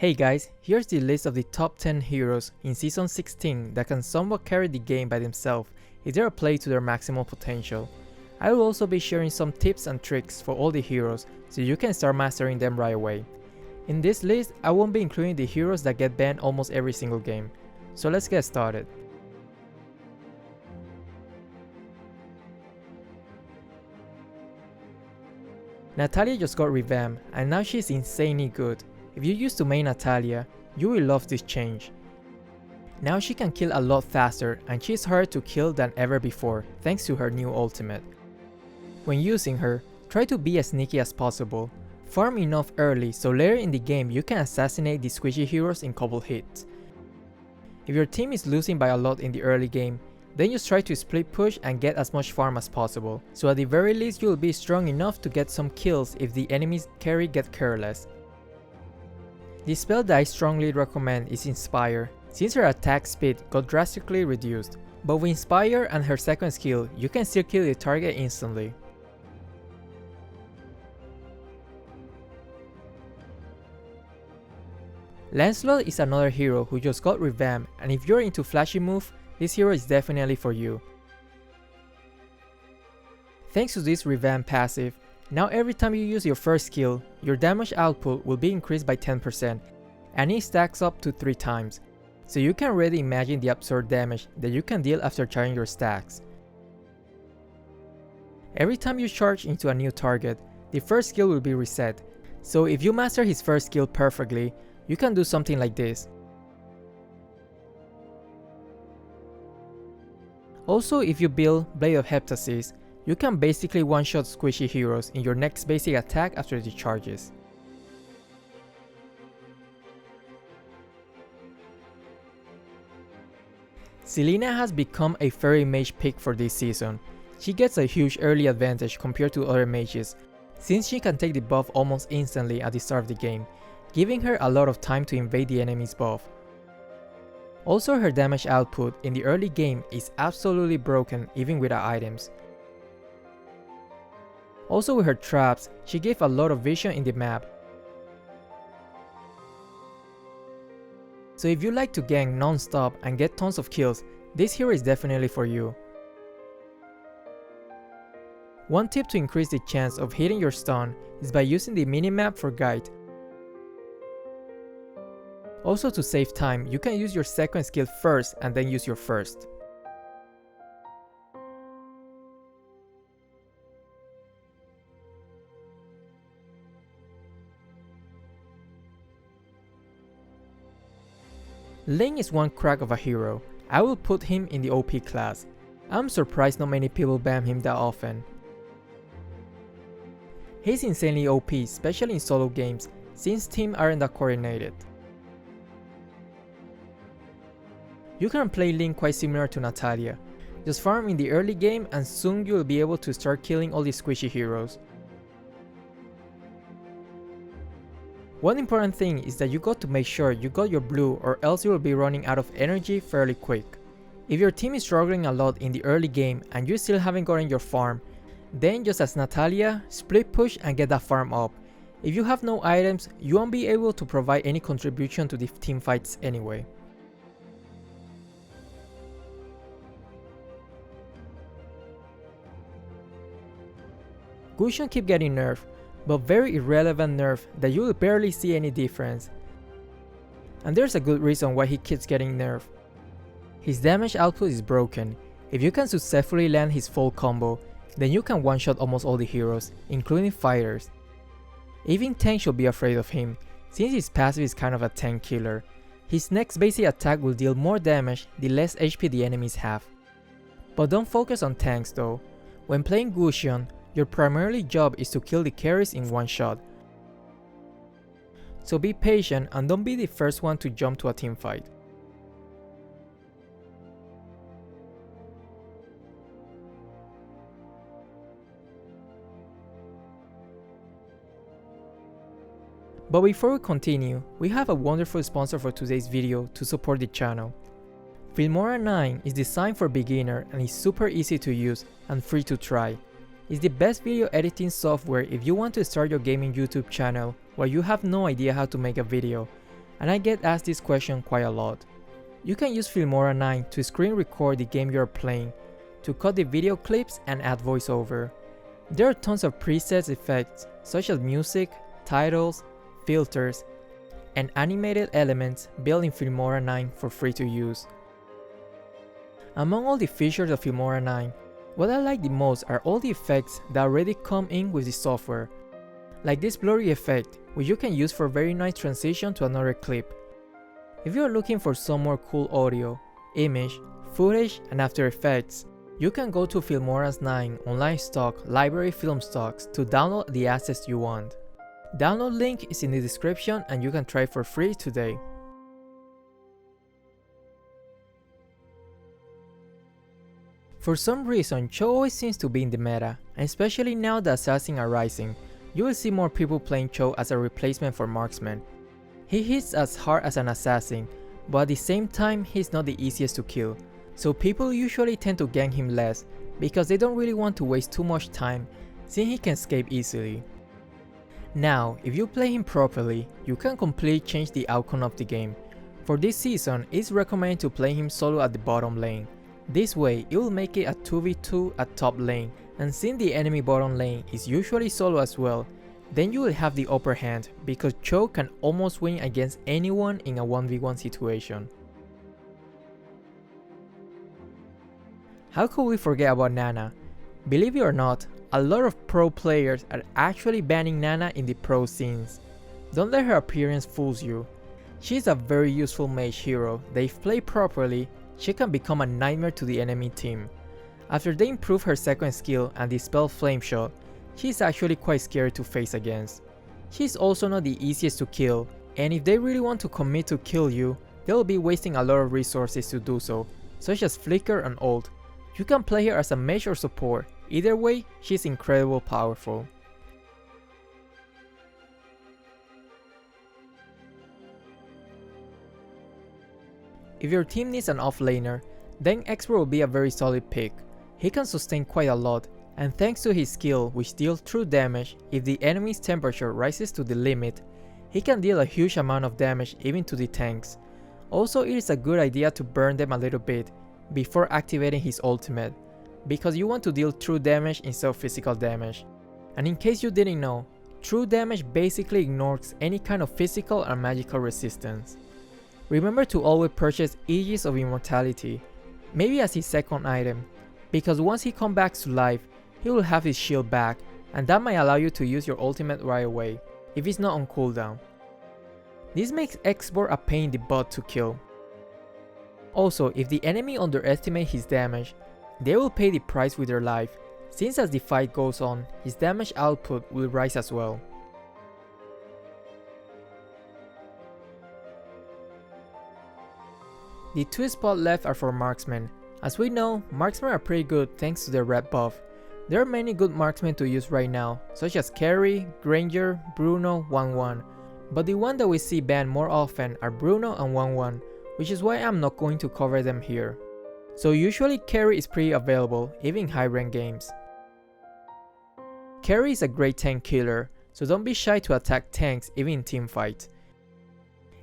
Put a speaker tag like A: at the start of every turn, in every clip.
A: Hey guys, here's the list of the top 10 heroes in Season 16 that can somewhat carry the game by themselves if they are played to their maximal potential. I will also be sharing some tips and tricks for all the heroes so you can start mastering them right away. In this list, I won't be including the heroes that get banned almost every single game. So let's get started. Natalia just got revamped and now she's insanely good. If you used to main Natalia, you will love this change. Now she can kill a lot faster and she's harder to kill than ever before thanks to her new ultimate. When using her, try to be as sneaky as possible. Farm enough early so later in the game you can assassinate the squishy heroes in couple hits. If your team is losing by a lot in the early game, then just try to split push and get as much farm as possible, so at the very least you will be strong enough to get some kills if the enemy's carry get careless. The spell that I strongly recommend is Inspire, since her attack speed got drastically reduced, but with Inspire and her second skill, you can still kill the target instantly. Lancelot is another hero who just got revamped, and if you're into flashy move, this hero is definitely for you. Thanks to this revamped passive, now every time you use your first skill, your damage output will be increased by 10%, and it stacks up to 3 times, so you can already imagine the absurd damage that you can deal after charging your stacks. Every time you charge into a new target, the first skill will be reset, so if you master his first skill perfectly, you can do something like this. Also, if you build Blade of Heptasis, you can basically one-shot squishy heroes in your next basic attack after the charges. Elina has become a fairy mage pick for this season. She gets a huge early advantage compared to other mages, since she can take the buff almost instantly at the start of the game, giving her a lot of time to invade the enemy's buff. Also, her damage output in the early game is absolutely broken even without items. Also with her traps, she gave a lot of vision in the map. So if you like to gank non-stop and get tons of kills, this hero is definitely for you. One tip to increase the chance of hitting your stun is by using the minimap for guide. Also, to save time, you can use your second skill first and then use your first. Ling is one crack of a hero. I will put him in the OP class. I'm surprised not many people ban him that often. He's insanely OP, especially in solo games, since teams aren't that coordinated. You can play Ling quite similar to Natalia. Just farm in the early game and soon you will be able to start killing all the squishy heroes. One important thing is that you got to make sure you got your blue, or else you will be running out of energy fairly quick. If your team is struggling a lot in the early game and you still haven't gotten your farm, then just as Natalia, split push and get that farm up. If you have no items, you won't be able to provide any contribution to the team fights anyway. Gaussian keep getting nerfed, but very irrelevant nerf that you will barely see any difference. And there's a good reason why he keeps getting nerfed. His damage output is broken. If you can successfully land his full combo, then you can one-shot almost all the heroes, including fighters. Even tanks should be afraid of him, since his passive is kind of a tank killer. His next basic attack will deal more damage the less HP the enemies have. But don't focus on tanks though. When playing Gaussian, your primary job is to kill the carries in one shot. So be patient and don't be the first one to jump to a team fight. But before we continue, we have a wonderful sponsor for today's video to support the channel. Filmora 9 is designed for beginner and is super easy to use and free to try. It's the best video editing software if you want to start your gaming YouTube channel while you have no idea how to make a video, and I get asked this question quite a lot. You can use Filmora 9 to screen record the game you are playing, to cut the video clips and add voiceover. There are tons of presets effects such as music, titles, filters, and animated elements built in Filmora 9 for free to use. Among all the features of Filmora 9, what I like the most are all the effects that already come in with the software, like this blurry effect, which you can use for very nice transition to another clip. If you are looking for some more cool audio, image, footage, and After Effects, you can go to Filmora's 9 online stock library film stocks to download the assets you want. Download link is in the description and you can try for free today. For some reason, Cho always seems to be in the meta, and especially now that Assassins are rising, you will see more people playing Cho as a replacement for Marksmen. He hits as hard as an assassin, but at the same time he's not the easiest to kill, so people usually tend to gank him less because they don't really want to waste too much time since he can escape easily. Now, if you play him properly, you can completely change the outcome of the game. For this season, it's recommended to play him solo at the bottom lane. This way, it will make it a 2v2 at top lane, and since the enemy bottom lane is usually solo as well, then you will have the upper hand because Cho can almost win against anyone in a 1v1 situation. How could we forget about Nana? Believe it or not, a lot of pro players are actually banning Nana in the pro scenes. Don't let her appearance fool you. She's a very useful mage hero that if played properly, she can become a nightmare to the enemy team. After they improve her second skill and dispel Flame Shot, she's actually quite scary to face against. She's also not the easiest to kill, and if they really want to commit to kill you, they'll be wasting a lot of resources to do so, such as Flicker and Ult. You can play her as a mage or support, either way, she's incredibly powerful. If your team needs an offlaner, then Expert will be a very solid pick. He can sustain quite a lot, and thanks to his skill which deals true damage, if the enemy's temperature rises to the limit, he can deal a huge amount of damage even to the tanks. Also, it is a good idea to burn them a little bit before activating his ultimate, because you want to deal true damage instead of physical damage. And in case you didn't know, true damage basically ignores any kind of physical or magical resistance. Remember to always purchase Aegis of Immortality, maybe as his second item, because once he comes back to life, he will have his shield back, and that might allow you to use your ultimate right away, if it's not on cooldown. This makes Export a pain in the butt to kill. Also, if the enemy underestimates his damage, they will pay the price with their life, since as the fight goes on, his damage output will rise as well. The 2 spots left are for Marksmen. As we know, Marksmen are pretty good thanks to their red buff. There are many good Marksmen to use right now, such as Carry, Granger, Bruno, 1-1, but the one that we see banned more often are Bruno and 1-1, which is why I'm not going to cover them here. So usually Carry is pretty available, even in high rank games. Carry is a great tank killer, so don't be shy to attack tanks even in teamfights.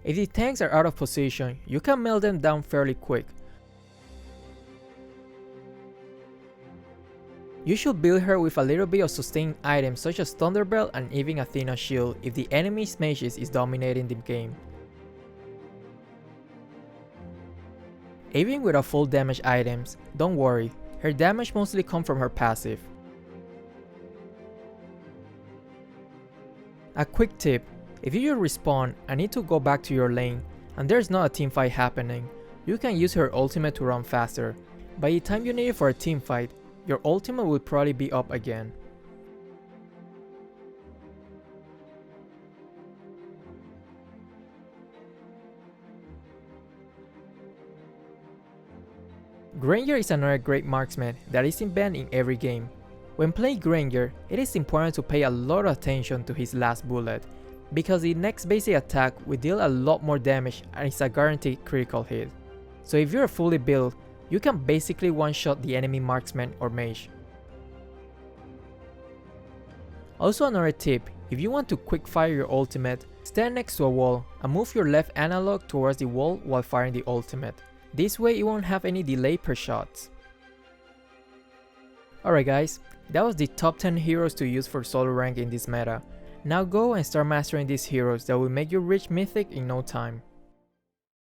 A: If the tanks are out of position, you can melt them down fairly quick. You should build her with a little bit of sustained items such as Thunderbelt and even Athena Shield if the enemy's mages is dominating the game. Even without full damage items, don't worry, her damage mostly comes from her passive. A quick tip, if you respawn and need to go back to your lane and there's not a teamfight happening, you can use her ultimate to run faster. By the time you need it for a teamfight, your ultimate will probably be up again. Granger is another great marksman that isn't banned in every game. When playing Granger, it is important to pay a lot of attention to his last bullet, because the next basic attack will deal a lot more damage and is a guaranteed critical hit. So if you're fully built, you can basically one-shot the enemy marksman or mage. Also another tip, If you want to quick fire your ultimate, stand next to a wall and move your left analog towards the wall while firing the ultimate. This way you won't have any delay per shot. Alright guys, that was the top 10 heroes to use for solo rank in this meta. Now go and start mastering these heroes that will make you reach Mythic in no time.